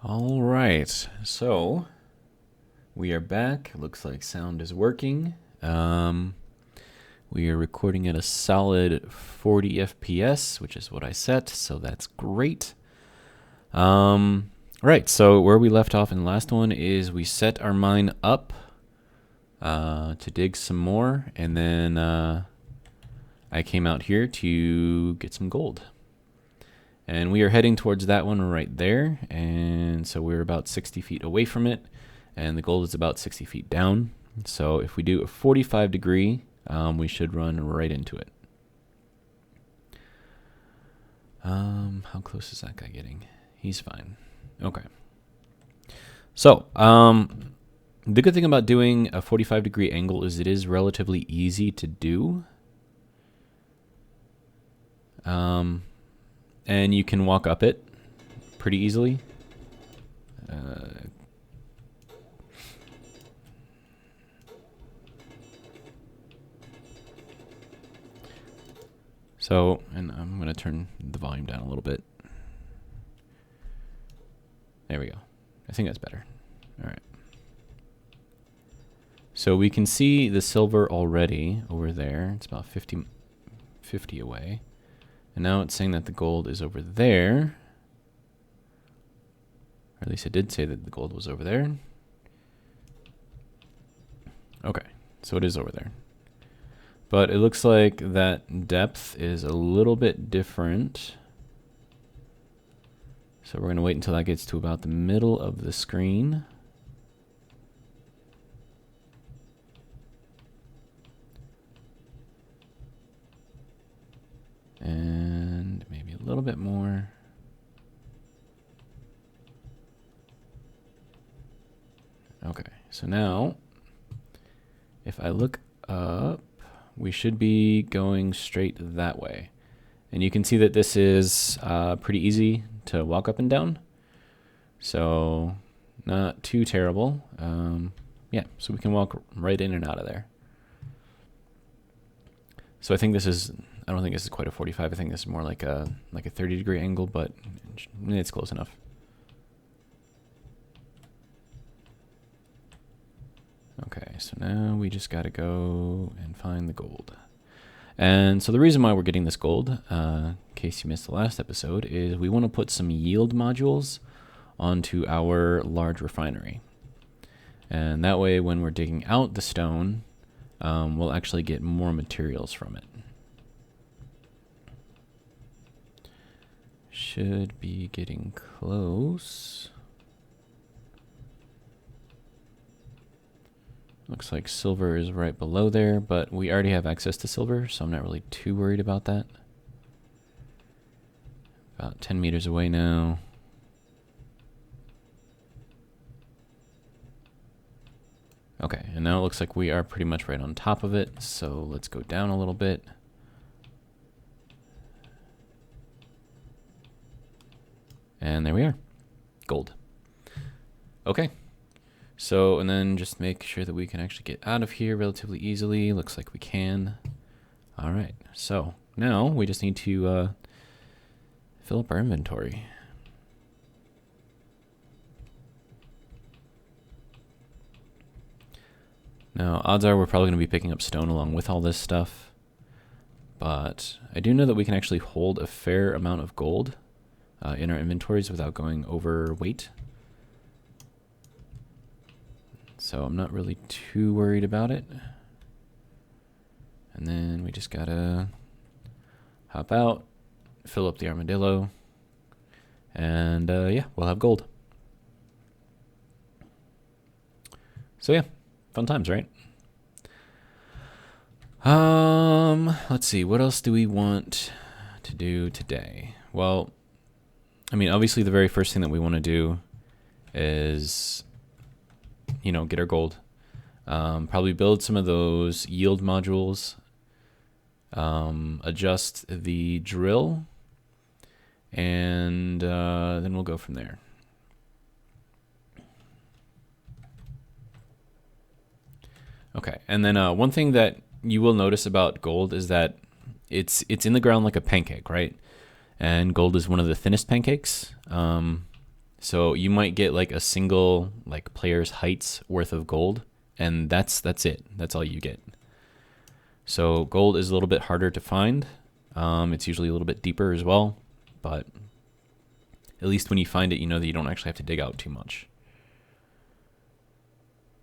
All right, so we are back. Looks like sound is working. We are recording at a solid 40 FPS, which is what I set, so that's great. Right, so where we left off in the last one is we set our mine up to dig some more, and then I came out here to get some gold. And we are heading towards that one right there. And so we're about 60 feet away from it. And the gold is about 60 feet down. So if we do a 45 degree, we should run right into it. How close is that guy getting? He's fine. Okay. So, the good thing about doing a 45 degree angle is it is relatively easy to do. And you can walk up it pretty easily. So, and I'm going to turn the volume down a little bit. There we go. I think that's better. All right. So we can see the silver already over there. It's about 50 away. And now it's saying that the gold is over there. Or at least it did say that the gold was over there. Okay, so it is over there. But it looks like that depth is a little bit different. So we're going to wait until that gets to about the middle of the screen. And maybe a little bit more. Okay, so now if I look up, we should be going straight that way. And you can see that this is pretty easy to walk up and down. So not too terrible. Yeah, so we can walk right in and out of there. So I think this is, I don't think this is quite a 45. I think this is more like a 30 degree angle, but it's close enough. Okay, so now we just got to go and find the gold. And so the reason why we're getting this gold, in case you missed the last episode, is we want to put some yield modules onto our large refinery. And that way, when we're digging out the stone, we'll actually get more materials from it. Should be getting close. Looks like silver is right below there, but we already have access to silver, so I'm not really too worried about that. About 10 meters away now. Okay, and now it looks like we are pretty much right on top of it, so let's go down a little bit. And there we are. Gold. Okay. So, and then just make sure that we can actually get out of here relatively easily. Looks like we can. All right. So now we just need to fill up our inventory. Now, odds are we're probably going to be picking up stone along with all this stuff. But I do know that we can actually hold a fair amount of gold in our inventories without going overweight. So I'm not really too worried about it. And then we just gotta hop out, fill up the armadillo, and yeah, we'll have gold. So yeah, fun times, right? Let's see, what else do we want to do today? Well, I mean, obviously the very first thing that we want to do is, you know, get our gold. Probably build some of those yield modules, adjust the drill, and then we'll go from there. Okay, and then one thing that you will notice about gold is that it's in the ground like a pancake, right? And gold is one of the thinnest pancakes. So you might get like a single like player's heights worth of gold, and that's it. That's all you get. So gold is a little bit harder to find. It's usually a little bit deeper as well, but at least when you find it, you know that you don't actually have to dig out too much.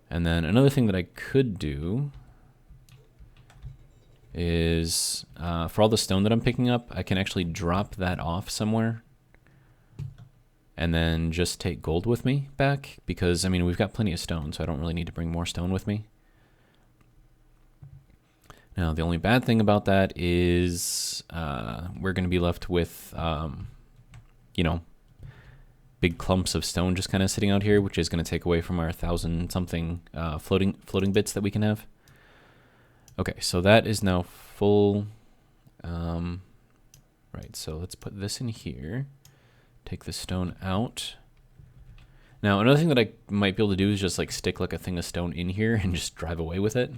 And then another thing that I could do is for all the stone that I'm picking up, I can actually drop that off somewhere and then just take gold with me back, because I mean we've got plenty of stone, so I don't really need to bring more stone with me. Now the only bad thing about that is we're going to be left with you know, big clumps of stone just kind of sitting out here, which is going to take away from our 1,000 something floating bits that we can have. Okay, so that is now full. Right, so let's put this in here. Take the stone out. Now another thing that I might be able to do is just like stick like a thing of stone in here and just drive away with it.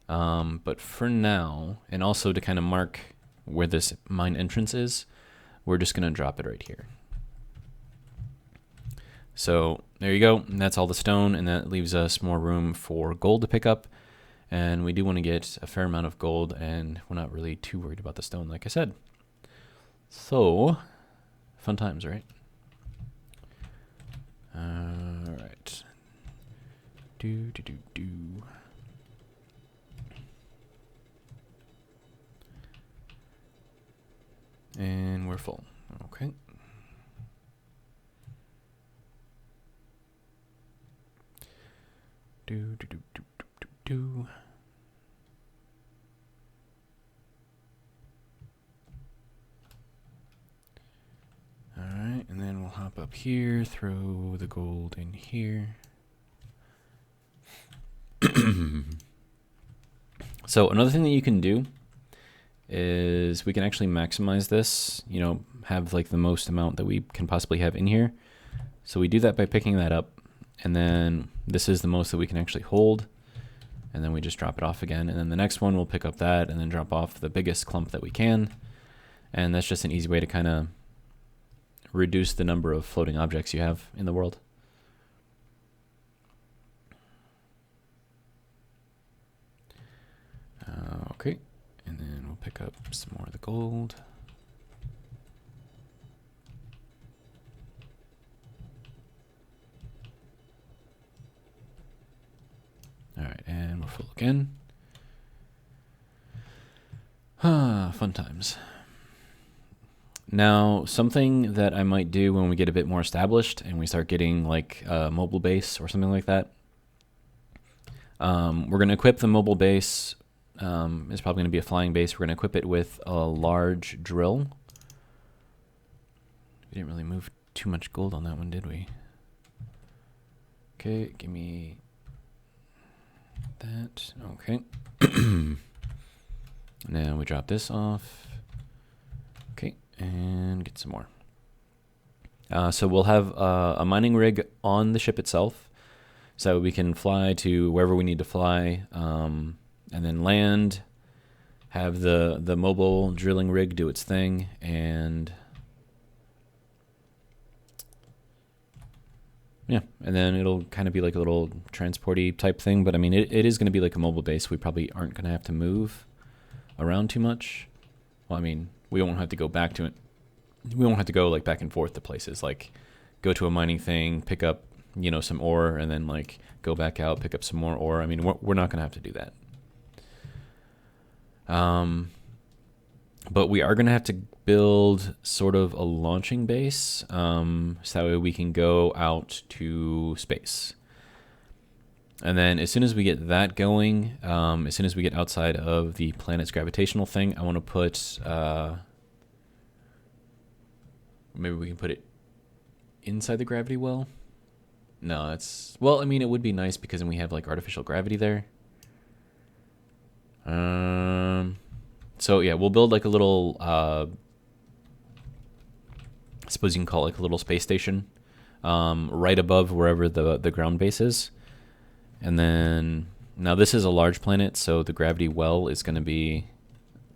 But for now, and also to kind of mark where this mine entrance is, we're just going to drop it right here. So there you go. And that's all the stone, and that leaves us more room for gold to pick up. And we do want to get a fair amount of gold, and we're not really too worried about the stone, like I said. So, fun times, right? All right. Do. And we're full. Okay. Do. All right, and then we'll hop up here, throw the gold in here. So another thing that you can do is we can actually maximize this, you know, have like the most amount that we can possibly have in here. So we do that by picking that up, and then this is the most that we can actually hold, and then we just drop it off again, and then the next one we'll pick up that and then drop off the biggest clump that we can. And that's just an easy way to kind of reduce the number of floating objects you have in the world. Okay, and then we'll pick up some more of the gold. All right, and we're full again. Fun times. Now, something that I might do when we get a bit more established and we start getting like a mobile base or something like that, we're going to equip the mobile base. It's probably going to be a flying base. We're going to equip it with a large drill. We didn't really move too much gold on that one, did we? Okay, give me that. Okay. Now we drop this off. Okay, and get some more. So we'll have a mining rig on the ship itself, so we can fly to wherever we need to fly, and then land, have the mobile drilling rig do its thing, and yeah, and then it'll kind of be like a little transporty type thing. But I mean, it is going to be like a mobile base. We probably aren't going to have to move around too much. Well, I mean, we won't have to go back to it. We won't have to go like back and forth to places, like go to a mining thing, pick up, you know, some ore, and then like go back out, pick up some more ore. I mean, we're not going to have to do that. But we are going to have to build sort of a launching base, so that way we can go out to space. And then as soon as we get that going, as soon as we get outside of the planet's gravitational thing, I want to put, maybe we can put it inside the gravity well. No, that's, well, I mean, it would be nice because then we have like artificial gravity there. So yeah, we'll build like a little, I suppose you can call it like a little space station, right above wherever the ground base is. And then, now this is a large planet, so the gravity well is going to be,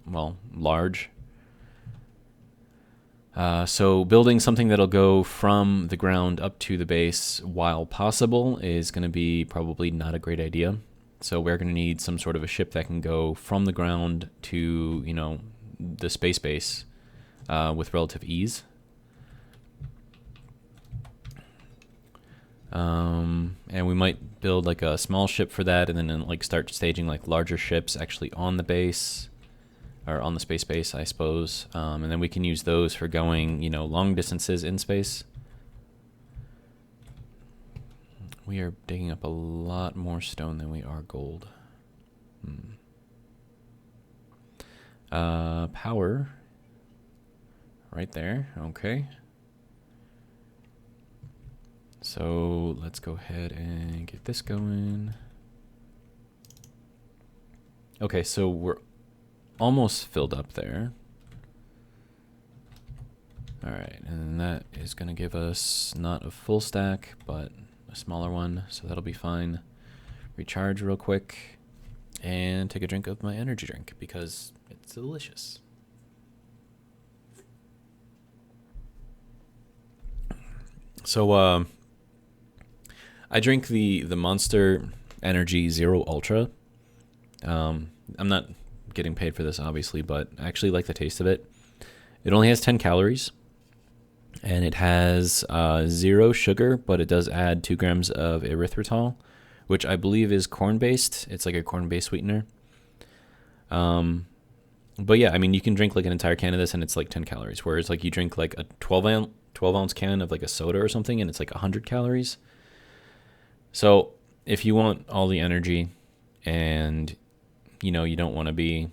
well, large. So building something that'll go from the ground up to the base while possible is going to be probably not a great idea. So we're going to need some sort of a ship that can go from the ground to, you know, the space base with relative ease. And we might build like a small ship for that, and then like start staging like larger ships actually on the base. Or on the space base, I suppose. And then we can use those for going, you know, long distances in space. We are digging up a lot more stone than we are gold. Power. Right there. Okay. So let's go ahead and get this going. Okay, so we're almost filled up there. All right, and that is going to give us not a full stack, but a smaller one, so that'll be fine. Recharge real quick and take a drink of my energy drink because it's delicious. So I drink the Monster Energy Zero Ultra. I'm not getting paid for this, obviously, but I actually like the taste of it. It only has 10 calories, and it has 0 sugar, but it does add 2 grams of erythritol, which I believe is corn-based. It's like a corn-based sweetener. But yeah, I mean, you can drink like an entire can of this, and it's like 10 calories, whereas like you drink like a 12-ounce can of like a soda or something, and it's like 100 calories. So if you want all the energy and you know, you don't want to be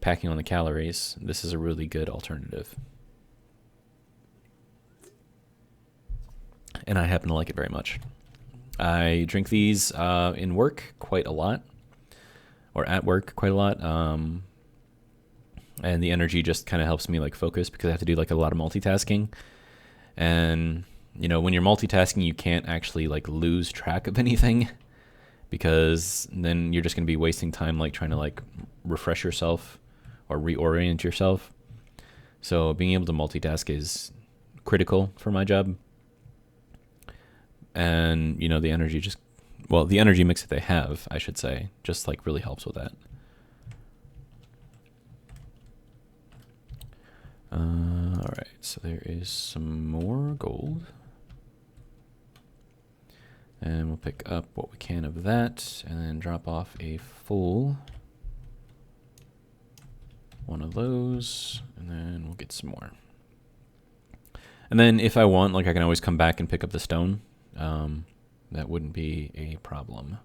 packing on the calories, this is a really good alternative. And I happen to like it very much. I drink these in work quite a lot, or at work quite a lot. And the energy just kind of helps me like focus because I have to do like a lot of multitasking. And, you know, when you're multitasking, you can't actually like lose track of anything, because then you're just going to be wasting time like trying to like refresh yourself or reorient yourself. So being able to multitask is critical for my job. And, you know, the energy mix that they have, I should say, just like really helps with that. All right, so there is some more gold. And we'll pick up what we can of that and then drop off a full one of those, and then we'll get some more. And then if I want, like, I can always come back and pick up the stone. That wouldn't be a problem.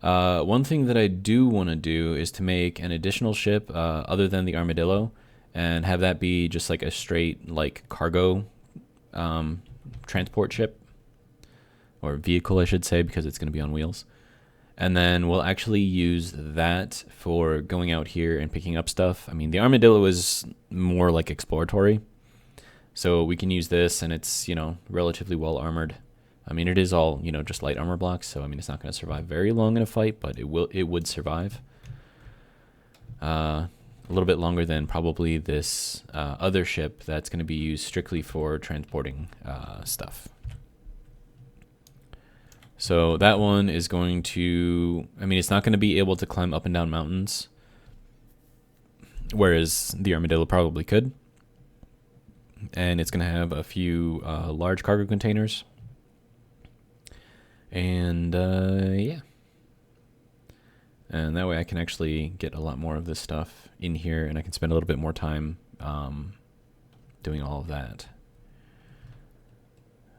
One thing that I do want to do is to make an additional ship other than the Armadillo, and have that be just like a straight like cargo transport ship, or vehicle, I should say, because it's going to be on wheels. And then we'll actually use that for going out here and picking up stuff. I mean, the Armadillo is more like exploratory, so we can use this, and it's, you know, relatively well armored. I mean, it is all, you know, just light armor blocks, so I mean, it's not going to survive very long in a fight, but it would survive. A little bit longer than probably this other ship that's going to be used strictly for transporting stuff. So that one is going to, I mean, it's not going to be able to climb up and down mountains, whereas the Armadillo probably could. And it's going to have a few large cargo containers. And yeah. And that way I can actually get a lot more of this stuff in here, and I can spend a little bit more time doing all of that.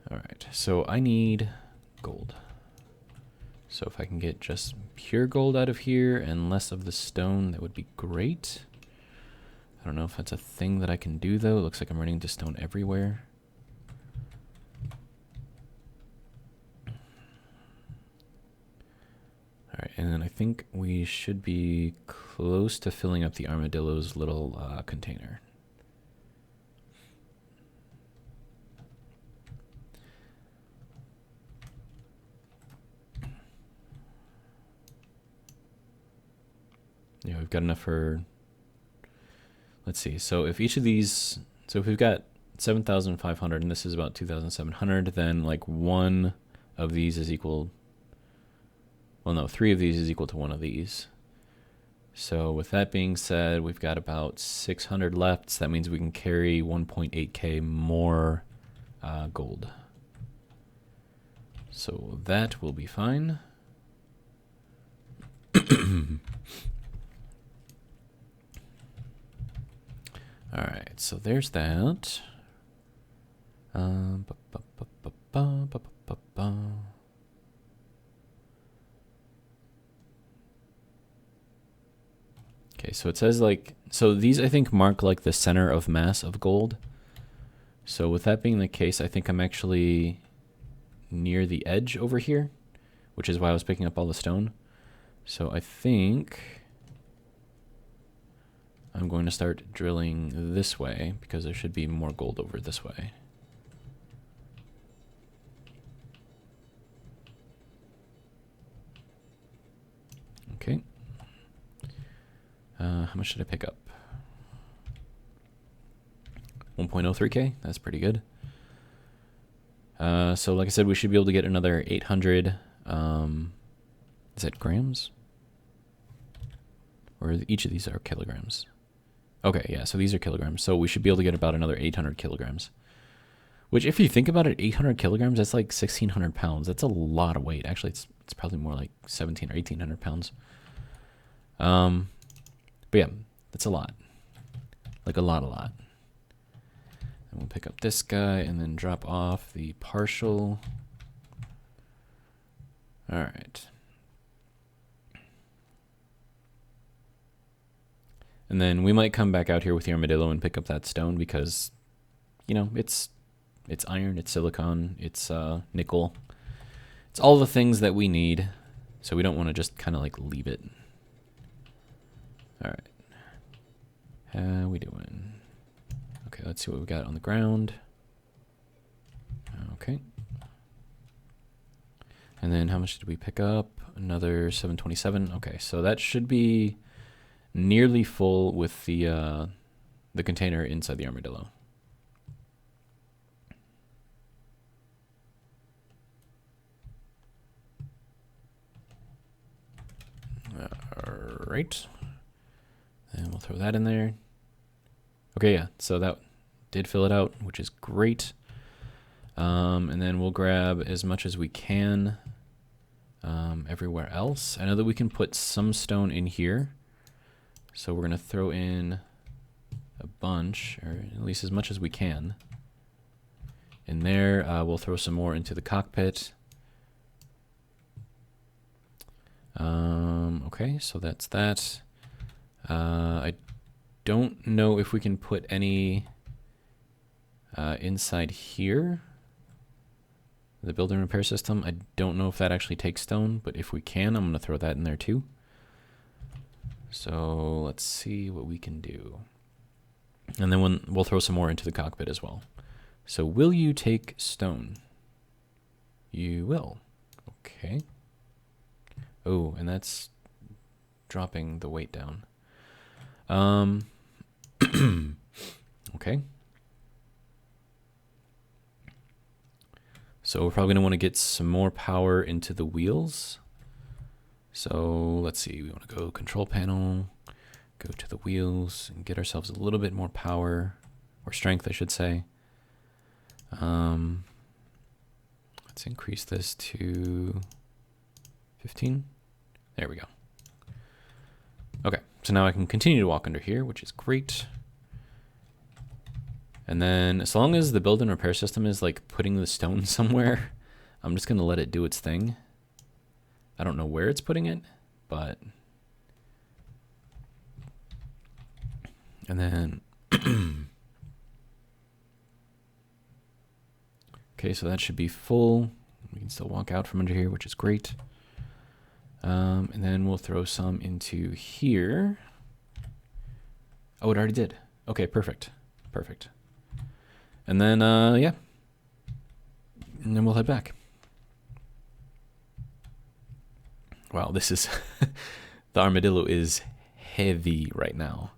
All right, so I need gold. So if I can get just pure gold out of here and less of the stone, that would be great. I don't know if that's a thing that I can do, though. It looks like I'm running into stone everywhere. All right, and then I think we should be close to filling up the Armadillo's little container. Yeah, we've got enough for, let's see. So if each of these So if we've got 7,500 and this is about 2,700, then like one of these is equal, well no, 3 of these is equal to 1 of these. So with that being said, we've got about 600 left. So that means we can carry 1.8k more gold. So that will be fine. All right, so there's that. Okay, so it says like, so these I think mark like the center of mass of gold. So with that being the case, I think I'm actually near the edge over here, which is why I was picking up all the stone. So I think I'm going to start drilling this way because there should be more gold over this way. Okay. How much did I pick up? 1.03k. That's pretty good. So like I said, we should be able to get another 800. Is that grams? Or each of these are kilograms? Okay, yeah, so these are kilograms. So we should be able to get about another 800 kilograms. Which, if you think about it, 800 kilograms, that's like 1,600 pounds. That's a lot of weight. Actually, it's probably more like 1,700 or 1,800 pounds. But yeah, that's a lot. Like a lot. And we'll pick up this guy and then drop off the partial. All right. And then we might come back out here with the armadillo and pick up that stone because, you know, it's iron, it's silicon, it's nickel. It's all the things that we need. So we don't want to just kind of like leave it. All right. How we doing? Okay, let's see what we got on the ground. Okay. And then how much did we pick up? Another 727. Okay, so that should be nearly full with the container inside the armadillo. All right. And we'll throw that in there. Okay, yeah, so that did fill it out, which is great. And then we'll grab as much as we can everywhere else. I know that we can put some stone in here. So we're going to throw in a bunch, or at least as much as we can. In there, we'll throw some more into the cockpit. Okay, so that's that. I don't know if we can put any inside here. The build and repair system. I don't know if that actually takes stone, but if we can, I'm going to throw that in there too. So let's see what we can do. And then we'll throw some more into the cockpit as well. So will you take stone? You will. Okay. Oh, and that's dropping the weight down. Okay. So we're probably going to want to get some more power into the wheels. So let's see, we want to go control panel, go to the wheels, and get ourselves a little bit more power, or strength, I should say. Let's increase this to 15. There we go. Okay, so now I can continue to walk under here, which is great. And then as long as the build and repair system is like putting the stone somewhere, I'm just going to let it do its thing. I don't know where it's putting it, but... And then... Okay, so that should be full. We can still walk out from under here, which is great. And then we'll throw some into here. Oh, it already did. Okay, perfect. Perfect. And then, yeah. And then we'll head back. Wow, this is... the armadillo is heavy right now.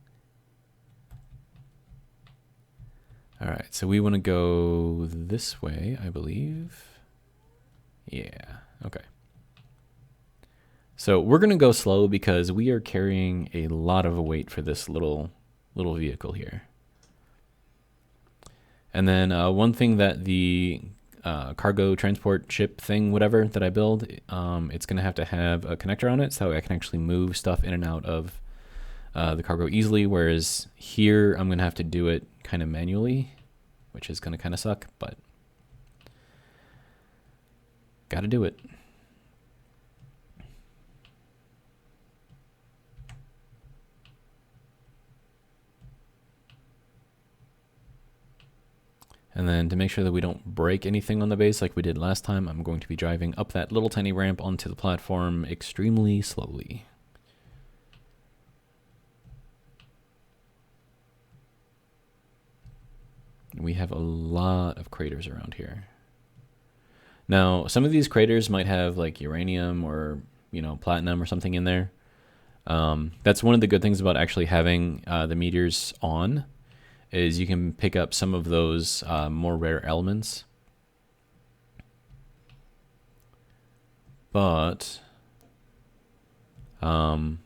All right, so we want to go this way, I believe. Yeah, okay. So we're going to go slow because we are carrying a lot of weight for this little vehicle here. And then one thing that the cargo transport ship thing, whatever, that I build, it's going to have a connector on it so I can actually move stuff in and out of the cargo easily, whereas here I'm going to have to do it kind of manually, which is going to kind of suck, but got to do it. And then to make sure that we don't break anything on the base like we did last time, I'm going to be driving up that little tiny ramp onto the platform extremely slowly. We have a lot of craters around here. Now, some of these craters might have like uranium or, you know, platinum or something in there. That's one of the good things about actually having the meteors on, is you can pick up some of those more rare elements. But that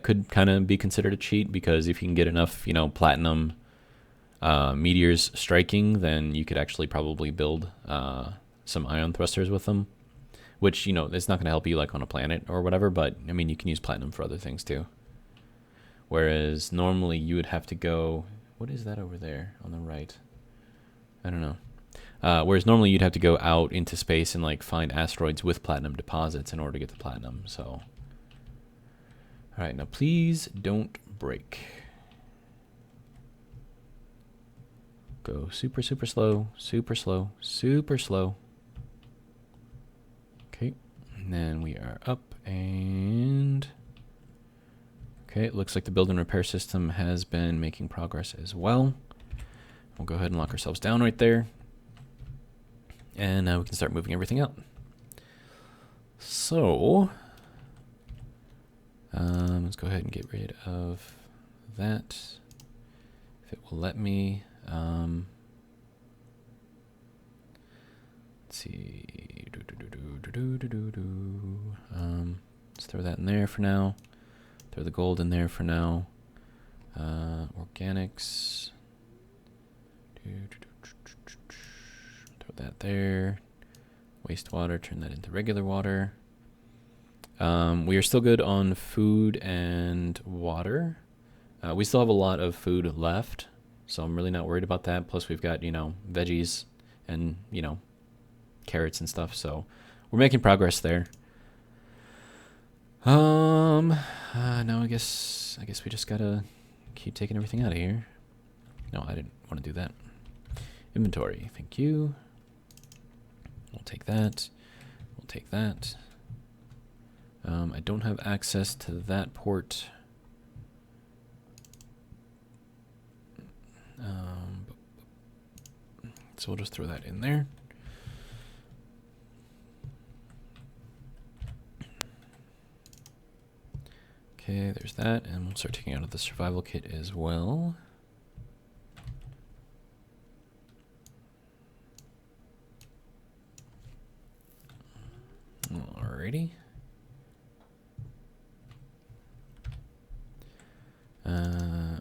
could kind of be considered a cheat, because if you can get enough, you know, platinum meteors striking, then you could actually probably build some ion thrusters with them, which, you know, it's not going to help you like on a planet or whatever, but I mean, you can use platinum for other things too. Whereas normally you would have to go, what is that over there on the right? I don't know. Whereas normally you'd have to go out into space and like find asteroids with platinum deposits in order to get the platinum. So, all right, now please don't break. Go super, super slow, super slow, super slow. Okay, and then we are up and... Okay, it looks like the build and repair system has been making progress as well. We'll go ahead and lock ourselves down right there. And now we can start moving everything out. So, let's go ahead and get rid of that. If it will let me. Let's see. Let's throw that in there for now. Throw the gold in there for now. Organics. Throw that there. Wastewater, turn that into regular water. We are still good on food and water. We still have a lot of food left, so I'm really not worried about that. Plus we've got, you know, veggies and, you know, carrots and stuff, so we're making progress there. Now I guess we just gotta keep taking everything out of here. No, I didn't want to do that. Inventory, thank you. We'll take that. We'll take that. I don't have access to that port. So we'll just throw that in there. Okay, there's that, and we'll start taking out of the survival kit as well. Alrighty.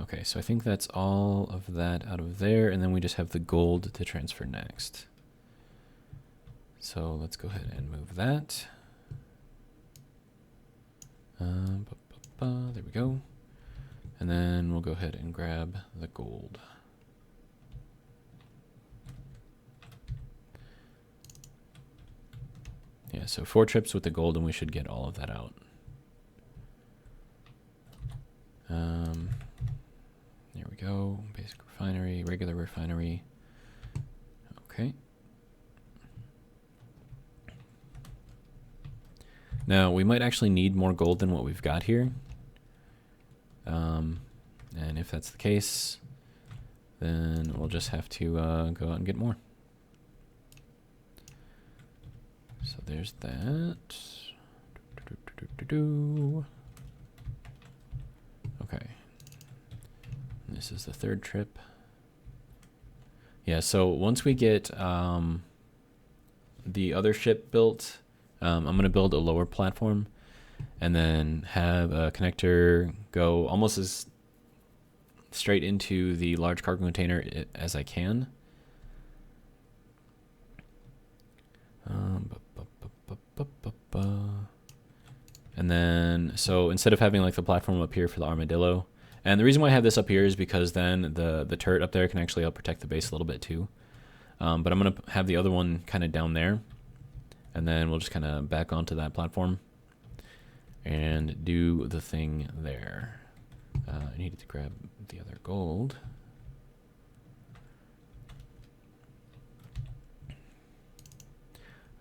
Okay, so I think that's all of that out of there, and then we just have the gold to transfer next. So let's go ahead and move that. There we go. And then we'll go ahead and grab the gold. Yeah, so 4 trips with the gold and we should get all of that out. There we go. Basic refinery, regular refinery. Okay. Now, we might actually need more gold than what we've got here. And if that's the case, then we'll just have to go out and get more. So there's that. Okay. This is the 3rd trip. Yeah, so once we get the other ship built, I'm going to build a lower platform and then have a connector go almost as straight into the large cargo container as I can. And then, so instead of having like the platform up here for the armadillo, and the reason why I have this up here is because then the turret up there can actually help protect the base a little bit too. But I'm going to have the other one kind of down there, and then we'll just kind of back onto that platform and do the thing there. I needed to grab the other gold.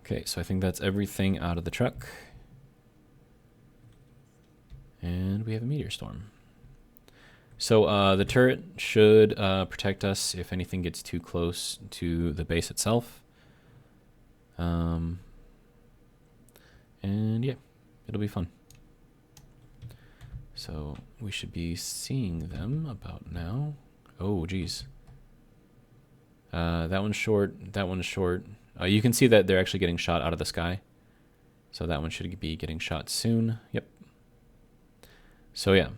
Okay, so I think that's everything out of the truck. And we have a meteor storm. So the turret should protect us if anything gets too close to the base itself. And yeah, it'll be fun. So we should be seeing them about now. Oh, geez. That one's short. That one's short. You can see that they're actually getting shot out of the sky. So that one should be getting shot soon. Yep. So yeah,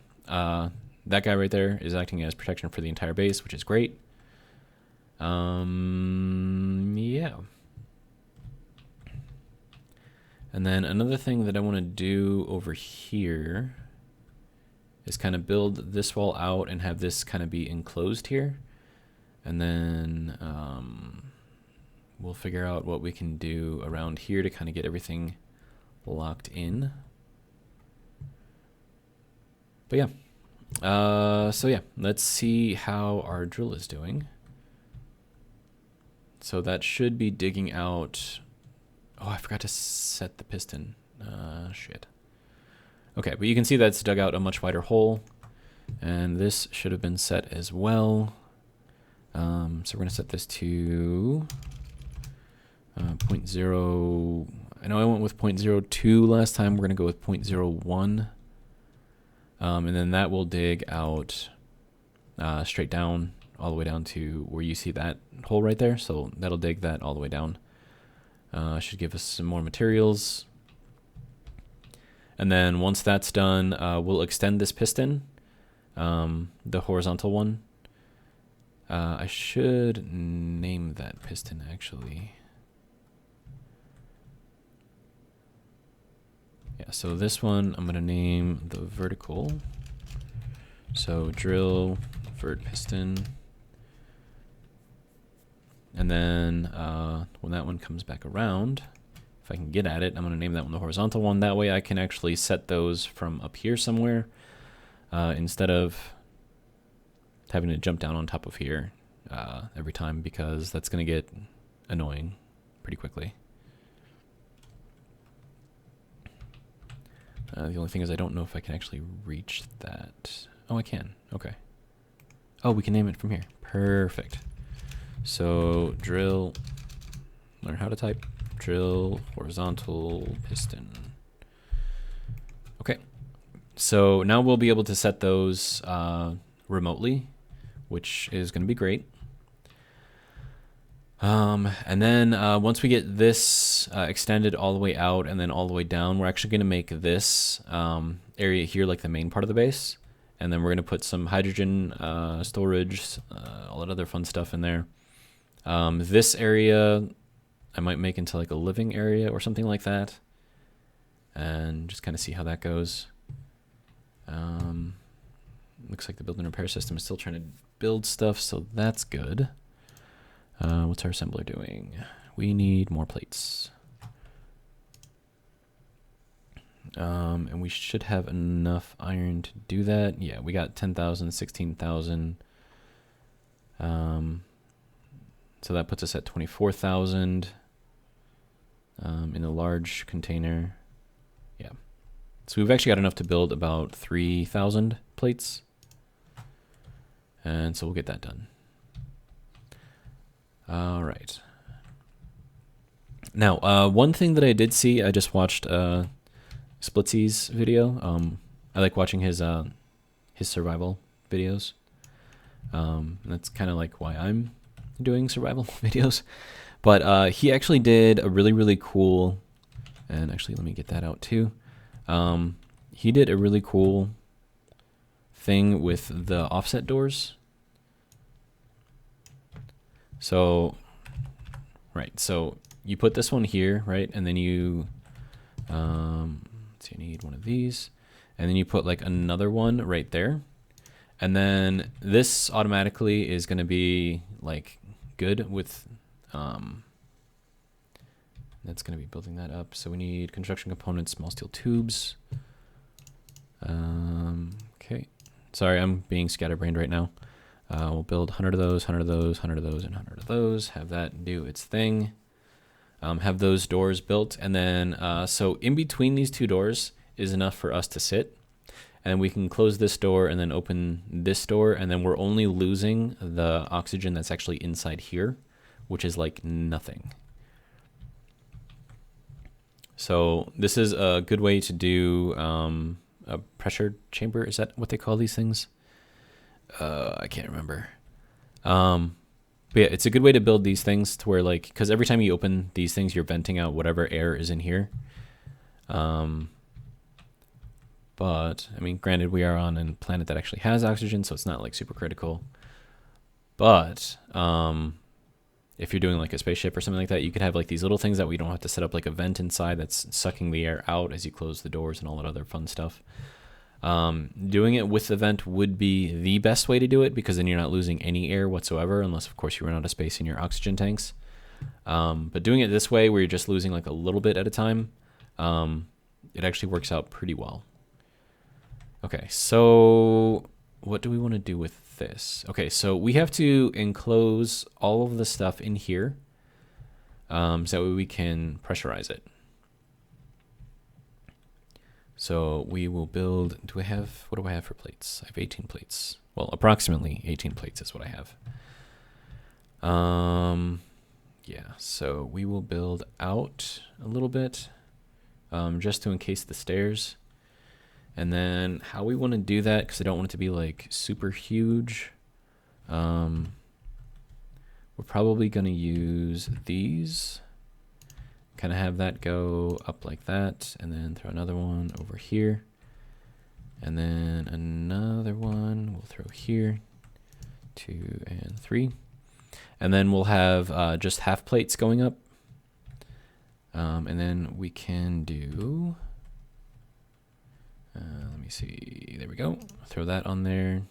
that guy right there is acting as protection for the entire base, which is great. Yeah. And then another thing that I want to do over here is kind of build this wall out and have this kind of be enclosed here. And then we'll figure out what we can do around here to kind of get everything locked in. But yeah, so yeah, let's see how our drill is doing. So that should be digging out. Oh, I forgot to set the piston. Shit. Okay, but you can see that's dug out a much wider hole, and this should have been set as well. So we're gonna set this to 0.0. I know I went with 0.02 last time. We're gonna go with 0.01. And then that will dig out straight down, all the way down to where you see that hole right there. So that'll dig that all the way down. Should give us some more materials. And then once that's done, we'll extend this piston, the horizontal one. I should name that piston actually. Yeah, so this one I'm going to name the vertical. So drill, vert piston. And then when that one comes back around, if I can get at it, I'm going to name that one the horizontal one. That way I can actually set those from up here somewhere instead of having to jump down on top of here every time, because that's going to get annoying pretty quickly. The only thing is I don't know if I can actually reach that. Oh, I can. Okay. Oh, we can name it from here. Perfect. So drill, learn how to type. Drill horizontal piston. Okay. So now we'll be able to set those remotely, which is going to be great. And then once we get this extended all the way out and then all the way down, we're actually going to make this area here like the main part of the base. And then we're going to put some hydrogen storage, all that other fun stuff in there. This area I might make into like a living area or something like that. And just kind of see how that goes. Looks like the build and repair system is still trying to build stuff, so that's good. What's our assembler doing? We need more plates. And we should have enough iron to do that. Yeah, we got 10,000, 16,000. So that puts us at 24,000 in a large container. Yeah. So we've actually got enough to build about 3,000 plates. And so we'll get that done. All right. Now, one thing that I did see, I just watched Splitsy's video. I like watching his survival videos. That's kind of like why I'm doing survival videos. But he actually did a really cool, and actually let me get that out too. He did a really cool thing with the offset doors. So, right, so you put this one here, right, and then you, let's see, you need one of these, and then you put like another one right there, and then this automatically is going to be like good with, that's going to be building that up. So we need construction components, small steel tubes. Okay, sorry, I'm being scatterbrained right now. We'll build 100 of those, 100 of those, 100 of those, and 100 of those. Have that do its thing. Have those doors built, and then so in between these two doors is enough for us to sit, and we can close this door and then open this door, and then we're only losing the oxygen that's actually inside here, which is like nothing. So this is a good way to do a pressure chamber. Is that what they call these things? I can't remember. But yeah, it's a good way to build these things to where, like, because every time you open these things, you're venting out whatever air is in here. But I mean, granted, we are on a planet that actually has oxygen, so it's not like super critical. But if you're doing like a spaceship or something like that, you could have like these little things that we don't have to set up like a vent inside that's sucking the air out as you close the doors and all that other fun stuff. Doing it with the vent would be the best way to do it, because then you're not losing any air whatsoever, unless of course you run out of space in your oxygen tanks. But doing it this way, where you're just losing like a little bit at a time, it actually works out pretty well. Okay, so what do we want to do with this? Okay, so we have to enclose all of the stuff in here, so that way we can pressurize it. So we will build, what do I have for plates? I have 18 plates. Well, approximately 18 plates is what I have. Yeah, so we will build out a little bit, just to encase the stairs. And then how we want to do that, because I don't want it to be like super huge, we're probably going to use these. Kind of have that go up like that, and then throw another one over here, and then another one we'll throw here, 2 and 3, and then we'll have just half plates going up, and then we can do, let me see, there we go, throw that on there,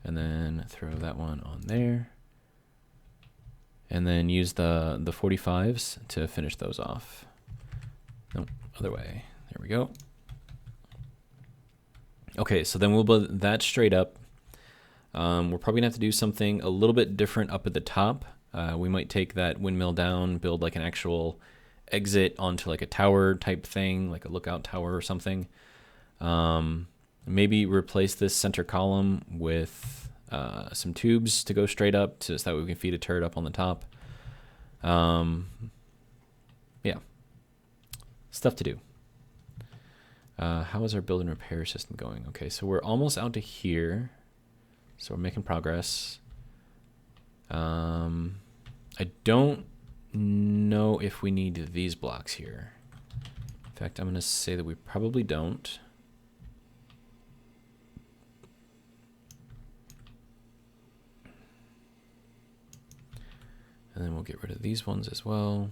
and then throw that one on there. And then use the 45s to finish those off. No, other way. There we go. Okay, so then we'll build that straight up. We're probably gonna have to do something a little bit different up at the top. We might take that windmill down, build like an actual exit onto like a tower type thing, like a lookout tower or something. Maybe replace this center column with some tubes to go straight up, so that we can feed a turret up on the top. Yeah, stuff to do. How is our build and repair system going? Okay, so we're almost out to here, so we're making progress. I don't know if we need these blocks here. In fact, I'm going to say that we probably don't. And then we'll get rid of these ones as well.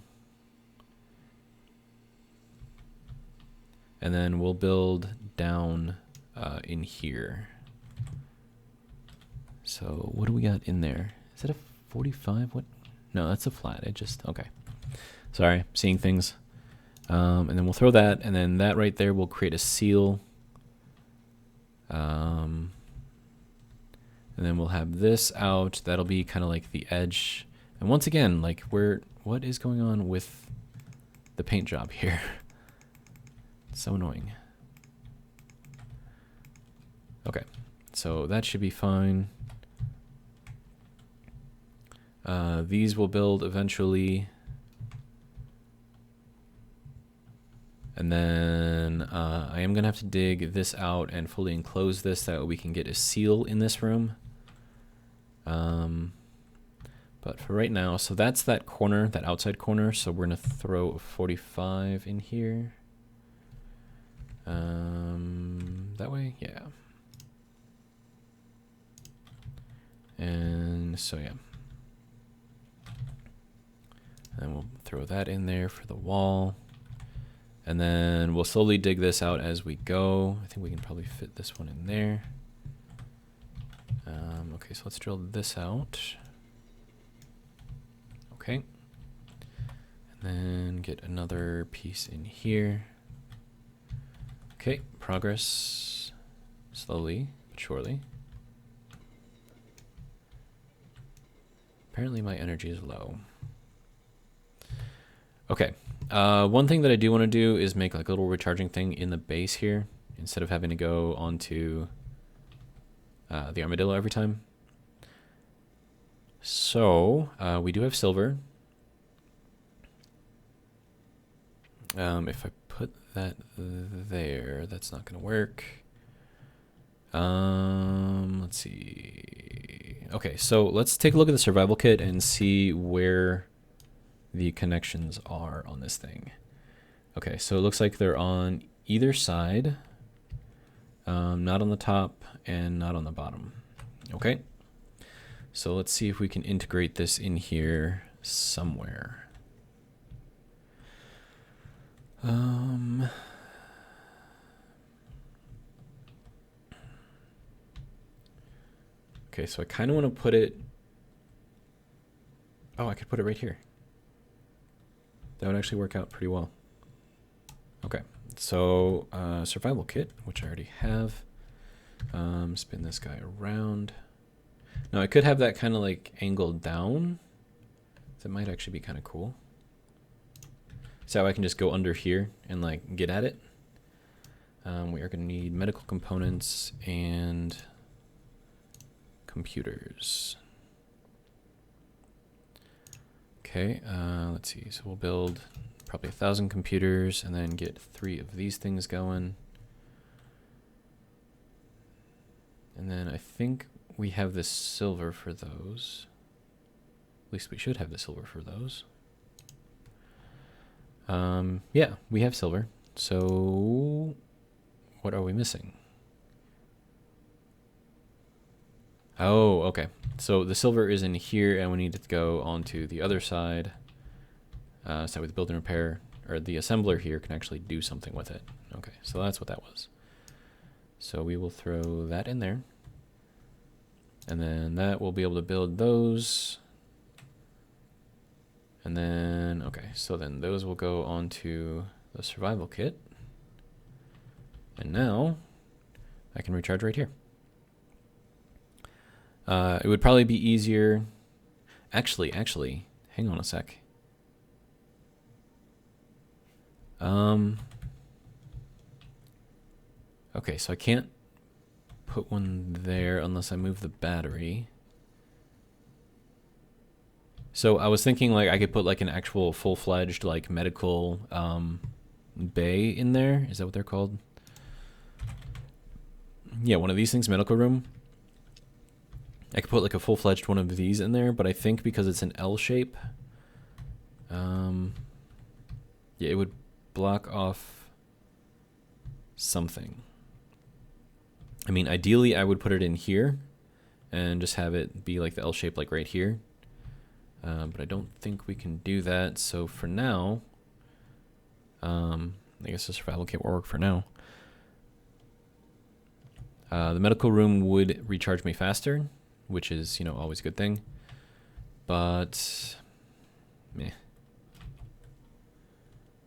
And then we'll build down in here. So what do we got in there? Is that a 45? What? No, that's a flat. Okay. Sorry, seeing things. And then we'll throw that, and then that right there will create a seal. And then we'll have this out. That'll be kind of like the edge. And once again, like, what is going on with the paint job here? It's so annoying. Okay, so that should be fine. These will build eventually. And then I am going to have to dig this out and fully enclose this, that way we can get a seal in this room. But for right now, so that's that corner, that outside corner. So we're gonna throw a 45 in here. That way, yeah. And so yeah. And we'll throw that in there for the wall. And then we'll slowly dig this out as we go. I think we can probably fit this one in there. Okay, so let's drill this out. Okay. And then get another piece in here. Okay, progress slowly but surely. Apparently my energy is low. Okay, one thing that I do want to do is make like a little recharging thing in the base here instead of having to go onto the armadillo every time. So we do have silver. If I put that there, that's not going to work. Let's see. Okay, so let's take a look at the survival kit and see where the connections are on this thing. Okay, so it looks like they're on either side, not on the top and not on the bottom. Okay, so let's see if we can integrate this in here somewhere. Okay, so I kind of want to put it. Oh, I could put it right here. That would actually work out pretty well. Okay, so survival kit, which I already have. Spin this guy around. Now I could have that kind of like angled down. That might actually be kind of cool. So I can just go under here and like get at it. We are going to need medical components and computers. Okay, let's see. So we'll build probably 1,000 computers and then get 3 of these things going. And then I think we have the silver for those. At least we should have the silver for those. Yeah, we have silver. So what are we missing? Oh, okay. So the silver is in here and we need to go onto the other side. So with build and repair, or the assembler here can actually do something with it. Okay, so that's what that was. So we will throw that in there. And then that will be able to build those. And then, okay, so then those will go onto the survival kit. And now I can recharge right here. It would probably be easier. Actually, hang on a sec. Okay, so I can't put one there unless I move the battery. So I was thinking like I could put like an actual full-fledged like medical bay in there. Is that what they're called? Yeah, one of these things, medical room. I could put like a full-fledged one of these in there, but I think because it's an L shape, yeah, it would block off something. I mean, ideally I would put it in here and just have it be like the L shape like right here. But I don't think we can do that. So for now, I guess the survival kit will work for now. The medical room would recharge me faster, which is, you know, always a good thing. But, meh.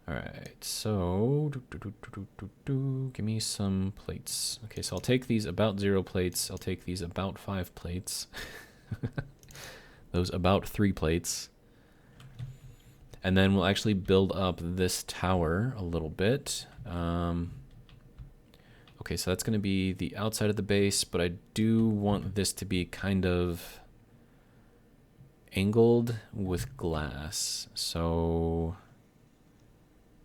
Alright, so, give me some plates. Okay, so I'll take these about 0 plates. I'll take these about 5 plates. Those about 3 plates. And then we'll actually build up this tower a little bit. Okay, so that's going to be the outside of the base, but I do want this to be kind of angled with glass. So,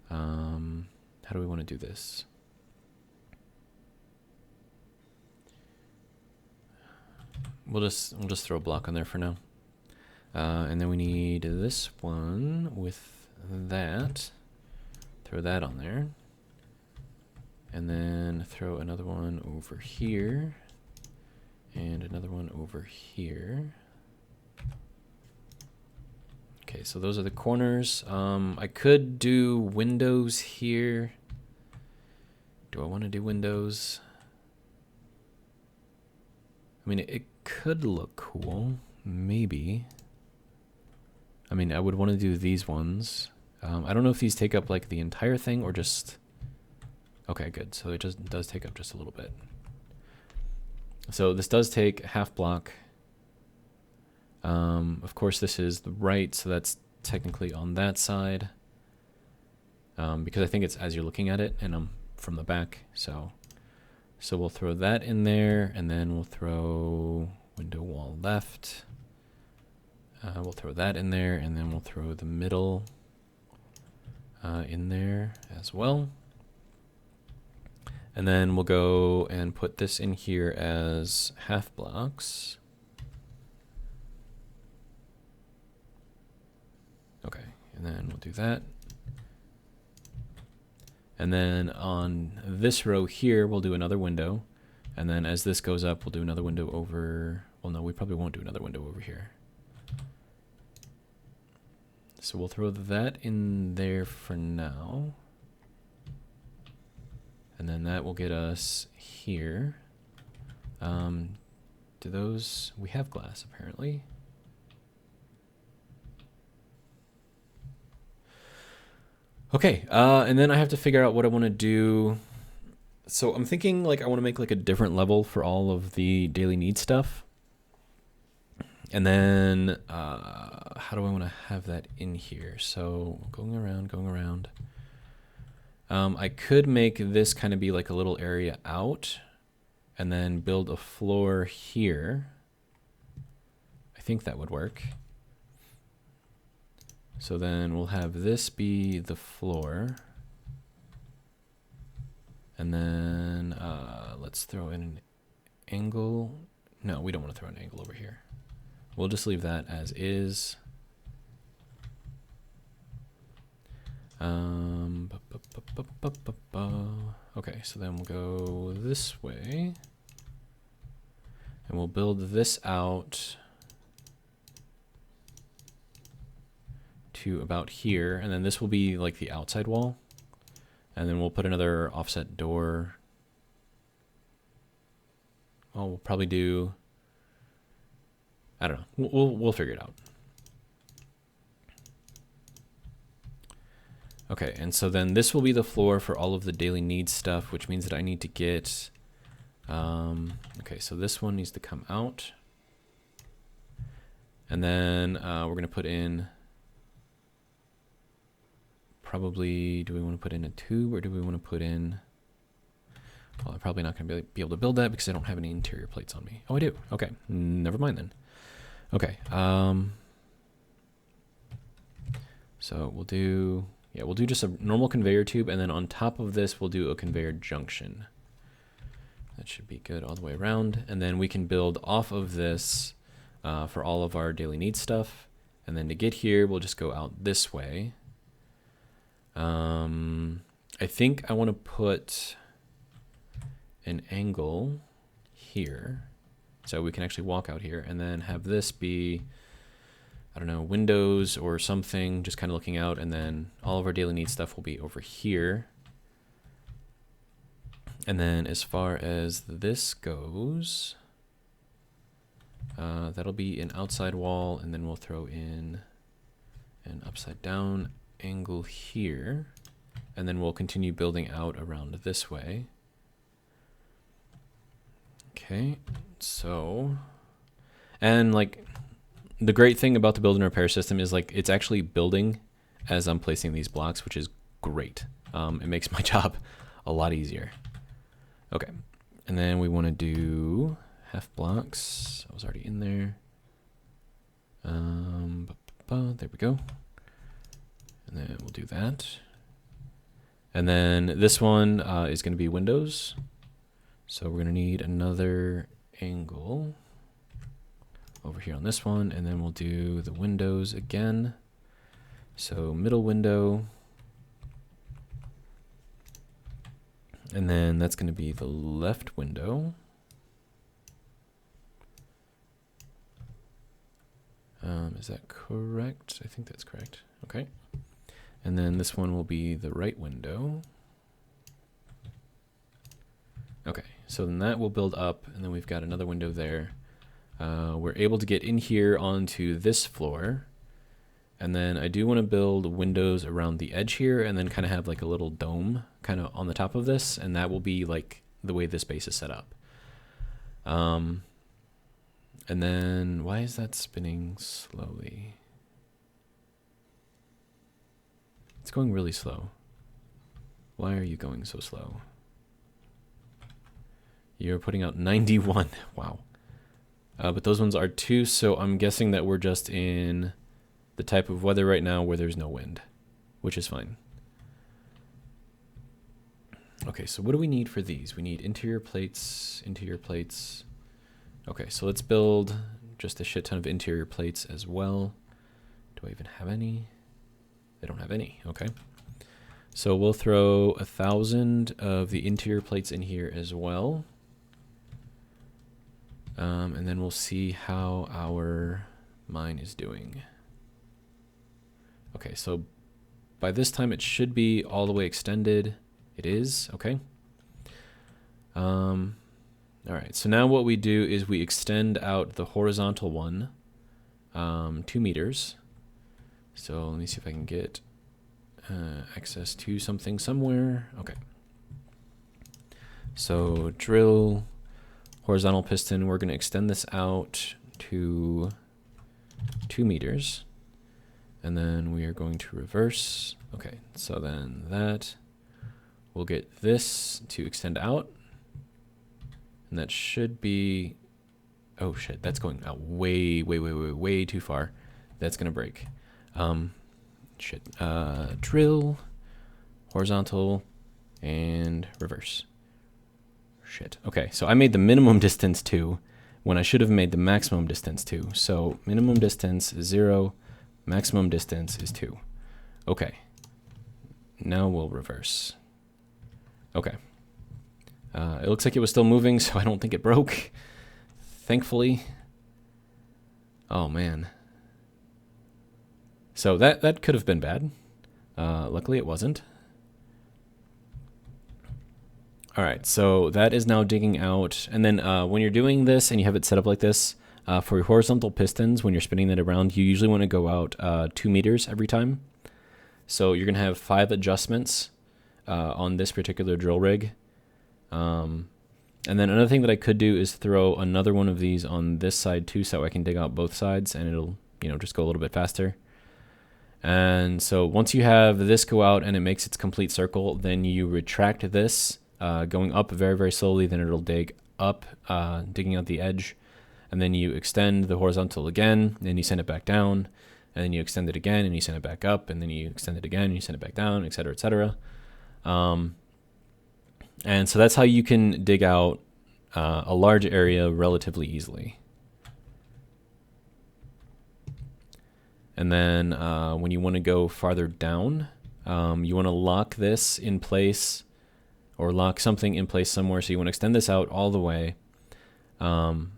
how do we want to do this? We'll just throw a block on there for now. And then we need this one with that. Throw that on there. And then throw another one over here. And another one over here. Okay, so those are the corners. I could do windows here. Do I want to do windows? I mean, it could look cool. Maybe. I mean, I would want to do these ones. I don't know if these take up like the entire thing or just... Okay, good. So it just does take up just a little bit. So this does take half block. Of course, this is the right, so that's technically on that side. Because I think it's as you're looking at it, and I'm from the back. So we'll throw that in there, and then we'll throw window wall left. We'll throw that in there, and then we'll throw the middle in there as well. And then we'll go and put this in here as half blocks. Okay, and then we'll do that. And then on this row here, we'll do another window. And then as this goes up, we'll do another window over... Well, no, we probably won't do another window over here. So we'll throw that in there for now. And then that will get us here. Do those... We have glass, apparently. Okay, and then I have to figure out what I want to do. So I'm thinking like I want to make like a different level for all of the daily need stuff. And then how do I want to have that in here? So going around. I could make this kind of be like a little area out and then build a floor here. I think that would work. So then we'll have this be the floor. And then let's throw in an angle. No, we don't want to throw an angle over here. We'll just leave that as is. Okay, so then we'll go this way. And we'll build this out to about here. And then this will be like the outside wall. And then we'll put another offset door. Well, we'll probably do... I don't know. We'll figure it out. Okay, and so then this will be the floor for all of the daily needs stuff, which means that I need to get... okay, so this one needs to come out. And then we're going to put in... Probably, do we want to put in a tube or do we want to put in... Well, I'm probably not going to be able to build that because I don't have any interior plates on me. Oh, I do. Okay, never mind then. Okay, so we'll do just a normal conveyor tube, and then on top of this, we'll do a conveyor junction. That should be good all the way around. And then we can build off of this for all of our daily needs stuff. And then to get here, we'll just go out this way. I think I want to put an angle here. So we can actually walk out here and then have this be, I don't know, windows or something, just kind of looking out, and then all of our daily needs stuff will be over here. And then as far as this goes, that'll be an outside wall, and then we'll throw in an upside down angle here, and then we'll continue building out around this way. Okay, so, and like the great thing about the build and repair system is like it's actually building as I'm placing these blocks, which is great. It makes my job a lot easier. Okay, and then we want to do half blocks. I was already in there. There we go. And then we'll do that. And then this one is going to be windows. So we're going to need another angle over here on this one, and then we'll do the windows again. So middle window, and then that's going to be the left window. Is that correct? I think that's correct. Okay. And then this one will be the right window. Okay, so then that will build up, and then we've got another window there. We're able to get in here onto this floor. And then I do want to build windows around the edge here, and then kind of have like a little dome kind of on the top of this, and that will be like the way this base is set up. And then why is that spinning slowly? It's going really slow. Why are you going so slow? You're putting out 91. Wow. But those ones are 2, so I'm guessing that we're just in the type of weather right now where there's no wind, which is fine. Okay, so what do we need for these? We need interior plates, interior plates. Okay, so let's build just a shit ton of interior plates as well. Do I even have any? I don't have any, okay. So we'll throw 1,000 of the interior plates in here as well. And then we'll see how our mine is doing. Okay, so by this time it should be all the way extended. It is, okay. All right, so now what we do is we extend out the horizontal one 2 meters. So let me see if I can get access to something somewhere. Okay. So drill horizontal piston, we're going to extend this out to 2 meters. And then we are going to reverse. Okay, so then that, we'll get this to extend out. And that should be, oh shit, that's going out way too far. That's going to break. Shit, drill, horizontal, and reverse. Shit, okay, so I made the minimum distance 2 when I should have made the maximum distance 2. So minimum distance is 0, maximum distance is 2. Okay, now we'll reverse. Okay. It looks like it was still moving, so I don't think it broke. Thankfully. Oh, man. So that could have been bad. Luckily, it wasn't. All right, so that is now digging out. And then when you're doing this and you have it set up like this, for your horizontal pistons, when you're spinning that around, you usually want to go out 2 meters every time. So you're going to have 5 adjustments on this particular drill rig. And then another thing that I could do is throw another one of these on this side too, so I can dig out both sides and it'll, you know, just go a little bit faster. And so once you have this go out and it makes its complete circle, then you retract this, going up very slowly, then it'll dig up, digging out the edge. And then you extend the horizontal again, and you send it back down, and then you extend it again, and you send it back up, and then you extend it again, and you send it back down, etc., etc. And so that's how you can dig out a large area relatively easily. And then when you want to go farther down, you want to lock this in place or lock something in place somewhere. So you want to extend this out all the way. And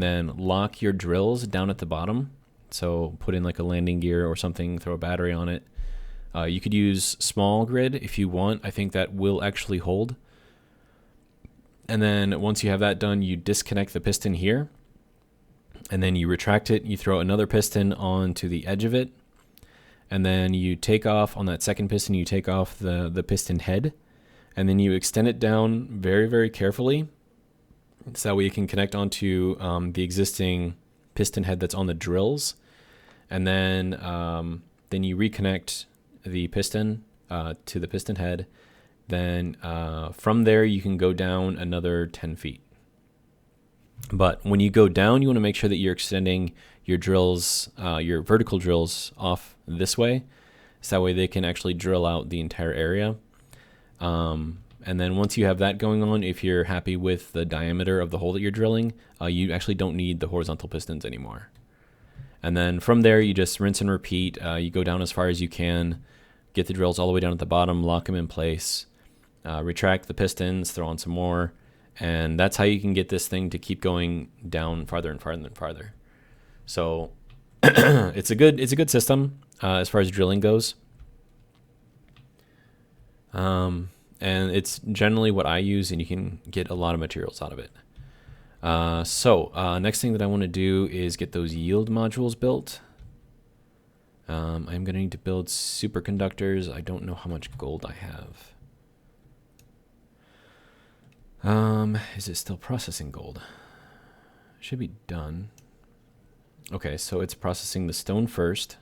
then lock your drills down at the bottom. So put in like a landing gear or something, throw a battery on it. You could use small grid if you want. I think that will actually hold. And then once you have that done, you disconnect the piston here. And then you retract it. You throw another piston onto the edge of it. And then you take off on that second piston, you take off the piston head. And then you extend it down very carefully. So that way you can connect onto the existing piston head that's on the drills. And then you reconnect the piston to the piston head. Then from there you can go down another 10 feet. But when you go down, you want to make sure that you're extending your drills, your vertical drills off this way. So that way they can actually drill out the entire area. And And then once you have that going on, if you're happy with the diameter of the hole that you're drilling, you actually don't need the horizontal pistons anymore. And then from there, you just rinse and repeat. You go down as far as you can, get the drills all the way down at the bottom, lock them in place, retract the pistons, throw on some more, and that's how you can get this thing to keep going down farther and farther and farther. So it's a good system as far as drilling goes. And it's generally what I use, and you can get a lot of materials out of it. So next thing that I want to do is get those yield modules built. I'm going to need to build superconductors. I don't know how much gold I have. Is it still processing gold? Should be done. Okay, so it's processing the stone first,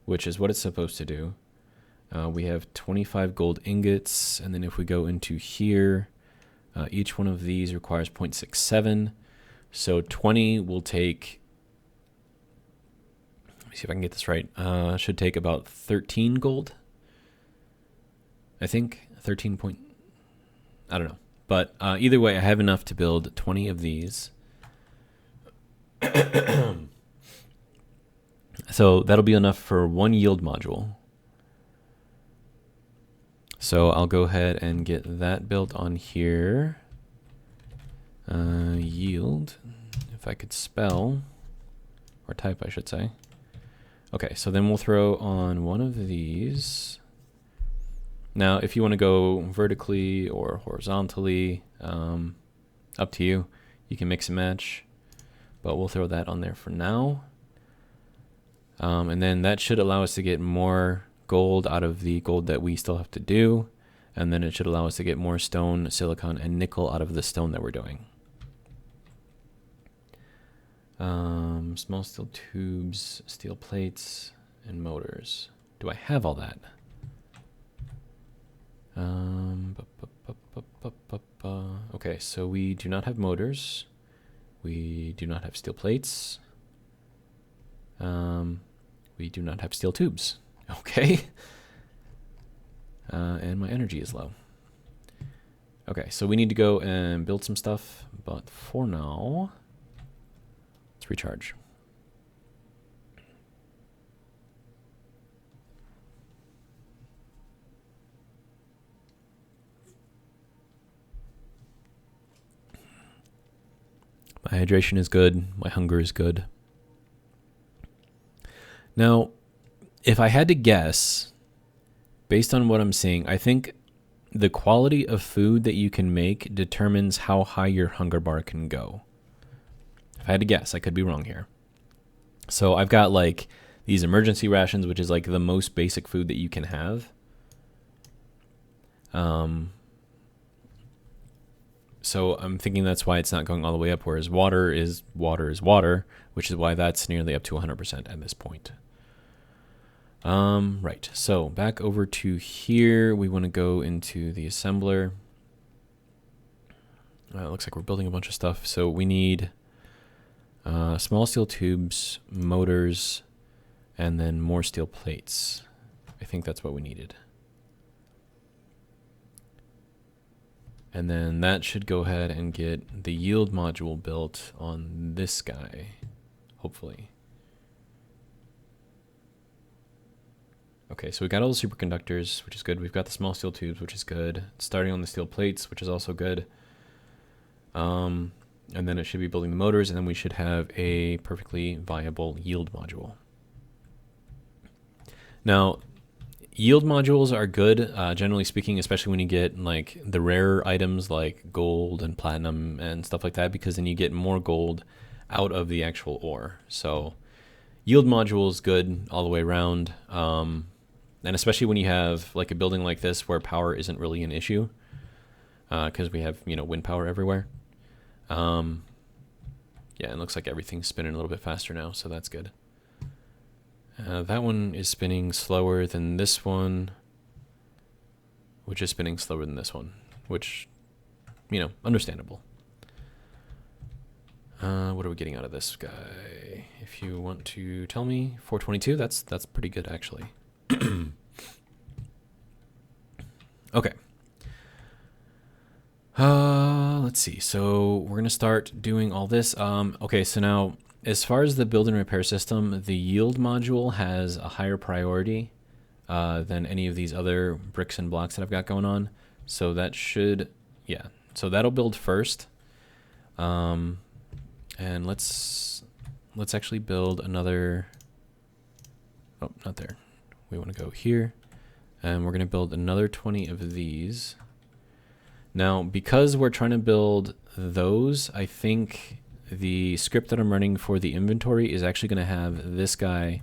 which is what it's supposed to do. We have 25 gold ingots, and then if we go into here, each one of these requires 0.67. So 20 will take, let me see if I can get this right, should take about 13 gold. I think 13 point, I don't know. But either way, I have enough to build 20 of these. So that'll be enough for one yield module. So I'll go ahead and get that built on here. Yield, if I could spell, or type I should say. Okay, so then we'll throw on one of these. Now, if you want to go vertically or horizontally, up to you. You can mix and match, but we'll throw that on there for now. And then that should allow us to get more gold out of the gold that we still have to do. And then it should allow us to get more stone, silicon, and nickel out of the stone that we're doing. Small steel tubes, steel plates, and motors. Do I have all that? Okay, so we do not have motors. We do not have steel plates. We do not have steel tubes. Okay. And my energy is low. Okay, so we need to go and build some stuff, but for now, let's recharge. My hydration is good. My hunger is good. Now, if I had to guess, based on what I'm seeing, I think the quality of food that you can make determines how high your hunger bar can go. If I had to guess, I could be wrong here. So I've got like these emergency rations, which is like the most basic food that you can have. So I'm thinking that's why it's not going all the way up, whereas water is water, which is why that's nearly up to 100% at this point. Right, so back over to here, we want to go into the assembler. It looks like we're building a bunch of stuff. So we need small steel tubes, motors, and then more steel plates. I think that's what we needed. And then that should go ahead and get the yield module built on this guy, hopefully. Okay, so we got all the superconductors, which is good. We've got the small steel tubes, which is good. Starting on the steel plates, which is also good. And then it should be building the motors, and then we should have a perfectly viable yield module. Now, yield modules are good, generally speaking, especially when you get like the rarer items like gold and platinum and stuff like that, because then you get more gold out of the actual ore. So yield module is good all the way around. And especially when you have like a building like this where power isn't really an issue, because we have, wind power everywhere. Yeah, it looks like everything's spinning a little bit faster now, so that's good. That one is spinning slower than this one, which is spinning slower than this one, which, understandable. What are we getting out of this guy? If you want to tell me, 422, that's pretty good actually. Okay. Let's see. So we're gonna start doing all this. Okay, so now as far as the build and repair system, the yield module has a higher priority than any of these other bricks and blocks that I've got going on. So that should, yeah. So that'll build first. And let's actually build another. Oh, not there. We want to go here, and we're gonna build another 20 of these. Now, because we're trying to build those, I think the script that I'm running for the inventory is actually going to have this guy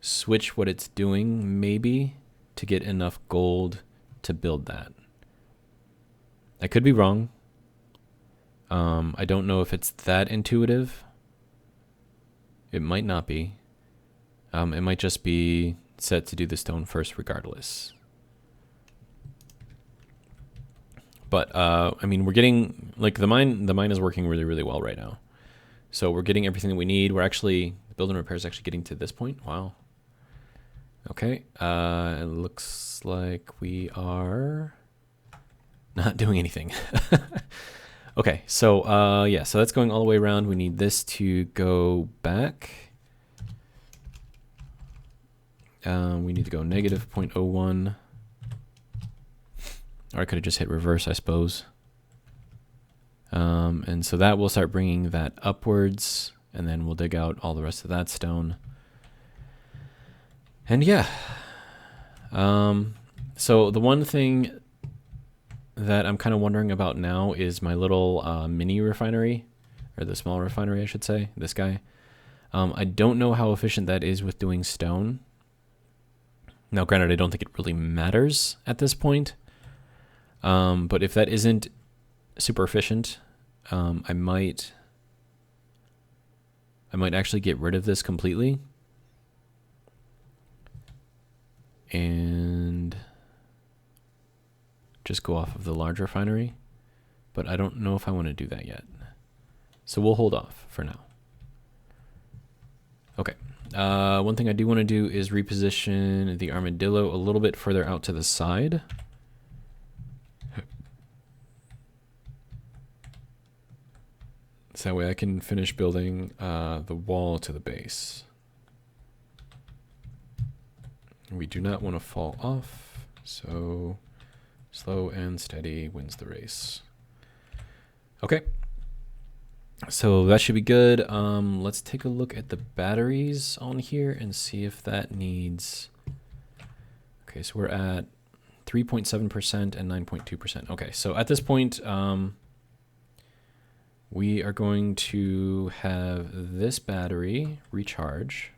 switch what it's doing, maybe, to get enough gold to build that. I could be wrong. I don't know if it's that intuitive. It might not be. It might just be set to do the stone first regardless. But I mean, we're getting, like, the mine is working really, really well right now. So we're getting everything that we need. We're actually, the build and repair is actually getting to this point. Wow. Okay. It looks like we are not doing anything. Okay. So yeah, so that's going all the way around. We need this to go back. We need to go negative 0.01. Or I could have just hit reverse, I suppose. And so that will start bringing that upwards, and then we'll dig out all the rest of that stone. And yeah. So the one thing that I'm kind of wondering about now is my little mini refinery, or the small refinery, I should say, this guy. I don't know how efficient that is with doing stone. Now, granted, I don't think it really matters at this point. But if that isn't super efficient, I might actually get rid of this completely and just go off of the large refinery. But I don't know if I want to do that yet. So we'll hold off for now. Okay. One thing I do want to do is reposition the armadillo a little bit further out to the side. So that way I can finish building the wall to the base. We do not want to fall off, so slow and steady wins the race. Okay, so that should be good. Let's take a look at the batteries on here and see if that needs... Okay, so we're at 3.7% and 9.2%. Okay, so at this point, we are going to have this battery recharge.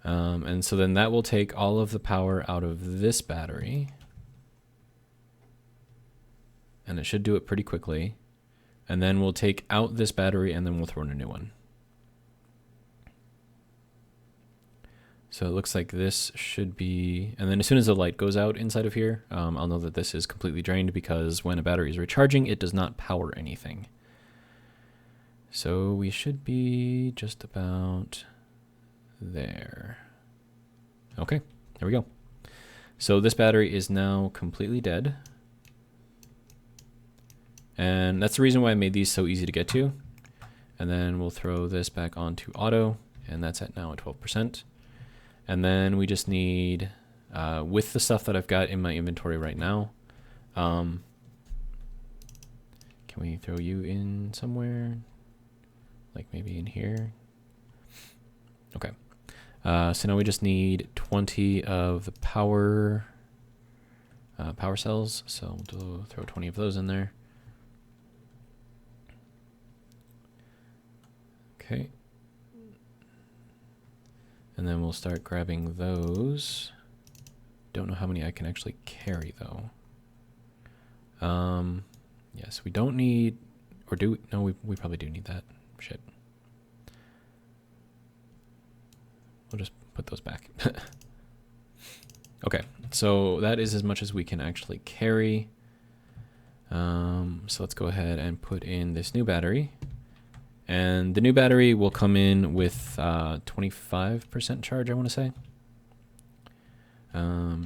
And so then that will take all of the power out of this battery. And it should do it pretty quickly. And then we'll take out this battery and then we'll throw in a new one. So it looks like this should be, and then as soon as the light goes out inside of here, I'll know that this is completely drained, because when a battery is recharging, it does not power anything. So we should be just about there. Okay, there we go. So this battery is now completely dead. And that's the reason why I made these so easy to get to. And then we'll throw this back onto auto, and that's at now at 12%. And then we just need, with the stuff that I've got in my inventory right now, can we throw you in somewhere? Like maybe in here? Okay. So now we just need 20 of the power cells. So we'll throw 20 of those in there. Okay. And then we'll start grabbing those. Don't know how many I can actually carry, though. Yes, we don't need, or do we? No, we probably do need that. Shit. We'll just put those back. Okay, so that is as much as we can actually carry. So let's go ahead and put in this new battery. And the new battery will come in with 25% charge, I want to say.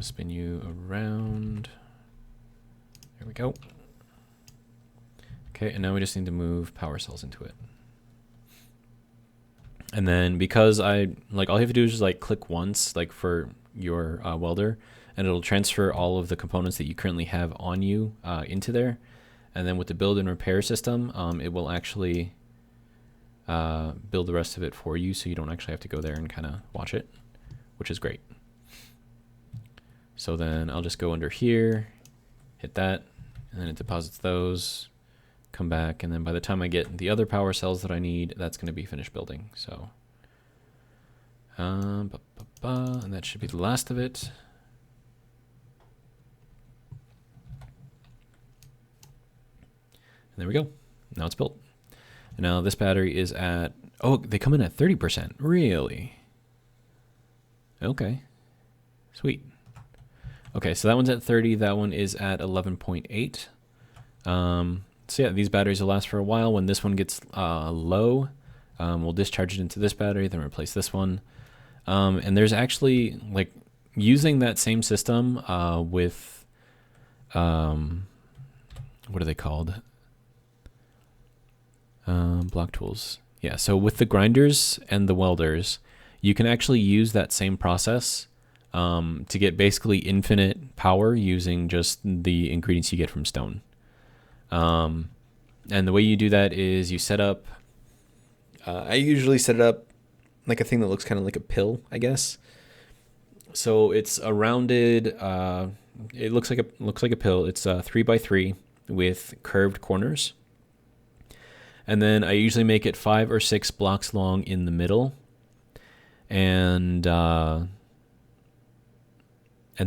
Spin you around. There we go. Okay, and now we just need to move power cells into it. And then because all you have to do is just like click once, like for your welder, and it'll transfer all of the components that you currently have on you into there. And then with the build and repair system, it will actually build the rest of it for you, so you don't actually have to go there and kind of watch it, which is great. So then I'll just go under here, hit that, and then it deposits those, come back, and then by the time I get the other power cells that I need, that's going to be finished building. So, and that should be the last of it. And there we go. Now it's built. And now this battery is at, oh, they come in at 30%. Really? Okay. Sweet. Okay, so that one's at 30. That one is at 11.8. So yeah, these batteries will last for a while. When this one gets low, we'll discharge it into this battery, then replace this one. And there's actually, like, using that same system with, what are they called? Block tools. Yeah, so with the grinders and the welders, you can actually use that same process to get basically infinite power using just the ingredients you get from stone. And the way you do that is you set up, I usually set it up like a thing that looks kind of like a pill, I guess. So it's a rounded, it looks like a pill. It's 3x3 with curved corners. And then I usually make it 5 or 6 blocks long in the middle. And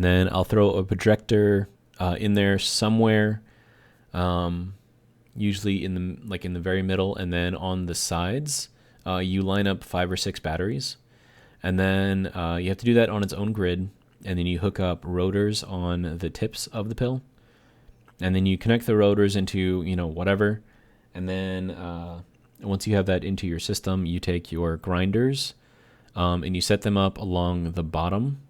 then I'll throw a projector in there somewhere, usually in the very middle, and then on the sides, you line up 5 or 6 batteries, and then you have to do that on its own grid, and then you hook up rotors on the tips of the pill, and then you connect the rotors into whatever, and then once you have that into your system, you take your grinders and you set them up along the bottom.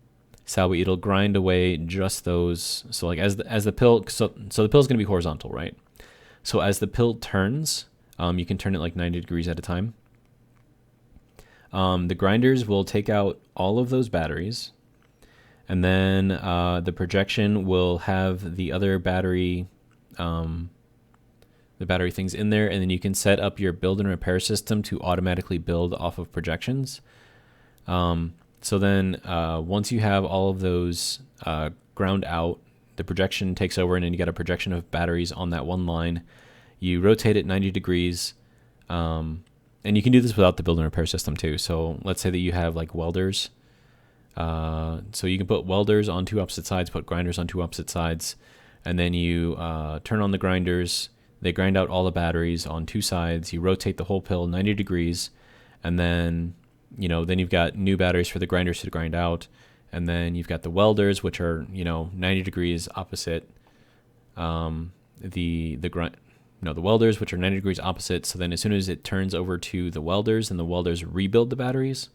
So it'll grind away just those. So like as the pill, so the pill is going to be horizontal, right? So as the pill turns, you can turn it like 90 degrees at a time. The grinders will take out all of those batteries, and then the projection will have the other battery, the battery things in there, and then you can set up your build and repair system to automatically build off of projections. So then once you have all of those ground out, the projection takes over, and then you got a projection of batteries on that one line. You rotate it 90 degrees, and you can do this without the build and repair system too. So let's say that you have like welders. So you can put welders on 2 opposite sides, put grinders on 2 opposite sides, and then you turn on the grinders. They grind out all the batteries on 2 sides. You rotate the whole pill 90 degrees, and then then you've got new batteries for the grinders to grind out, and then you've got the welders, which are 90 degrees opposite the welders, which are 90 degrees opposite. So then as soon as it turns over to the welders, and the welders rebuild the batteries,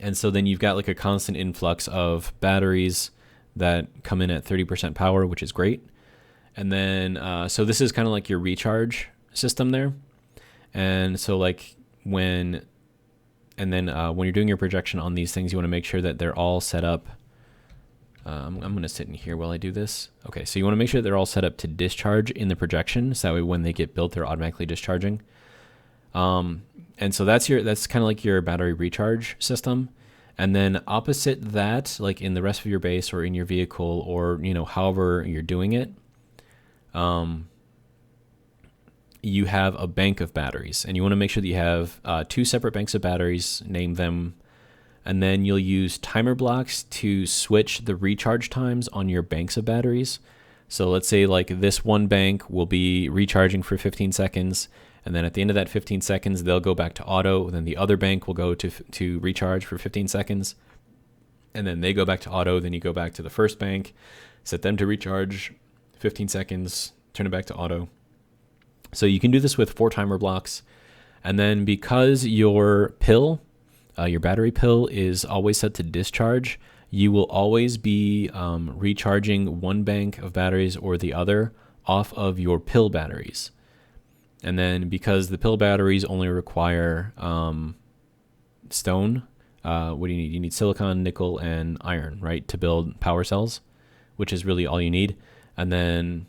and so then you've got like a constant influx of batteries that come in at 30% power, which is great. And then so this is kind of like your recharge system there. And so like when you're doing your projection on these things, you want to make sure that they're all set up. I'm going to sit in here while I do this. Okay, so you want to make sure they're all set up to discharge in the projection, so that way when they get built, they're automatically discharging. And so that's kind of like your battery recharge system. And then opposite that, like in the rest of your base or in your vehicle, or however you're doing it, you have a bank of batteries, and you want to make sure that you have 2 separate banks of batteries, name them, and then you'll use timer blocks to switch the recharge times on your banks of batteries. So let's say like this one bank will be recharging for 15 seconds, and then at the end of that 15 seconds, they'll go back to auto. Then the other bank will go to recharge for 15 seconds, and then they go back to auto. Then you go back to the first bank, set them to recharge 15 seconds, turn it back to auto. So you can do this with 4 timer blocks. And then because your pill, your battery pill is always set to discharge, you will always be recharging one bank of batteries or the other off of your pill batteries. And then because the pill batteries only require stone, what do you need? You need silicon, nickel, and iron, right, to build power cells, which is really all you need. And then,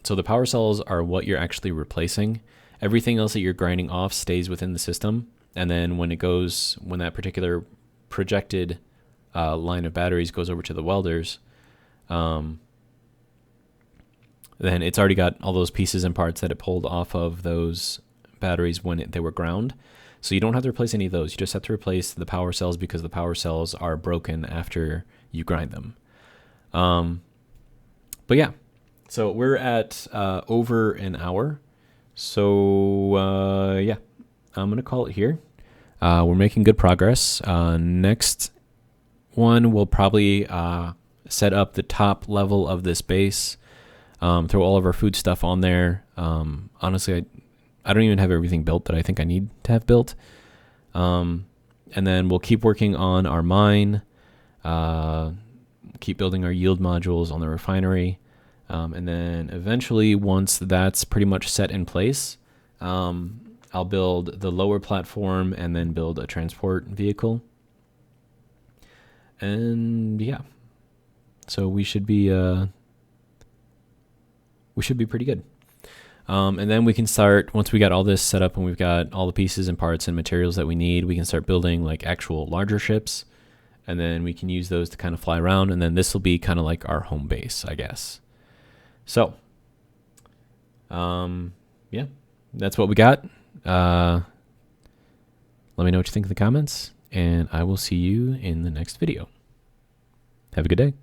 so the power cells are what you're actually replacing. Everything else that you're grinding off stays within the system. And then when that particular projected line of batteries goes over to the welders, then it's already got all those pieces and parts that it pulled off of those batteries when they were ground. So you don't have to replace any of those. You just have to replace the power cells because the power cells are broken after you grind them. But yeah, so we're at over an hour. So yeah, I'm going to call it here. We're making good progress. Next one, we'll probably set up the top level of this base, throw all of our food stuff on there. Honestly, I don't even have everything built that I think I need to have built. And then we'll keep working on our mine, keep building our yield modules on the refinery. And then eventually, once that's pretty much set in place, I'll build the lower platform and then build a transport vehicle. And yeah, so we should be pretty good. And then we can start, once we got all this set up and we've got all the pieces and parts and materials that we need, we can start building like actual larger ships. And then we can use those to kind of fly around. And then this will be kind of like our home base, I guess. So, yeah, that's what we got. Let me know what you think in the comments, and I will see you in the next video. Have a good day.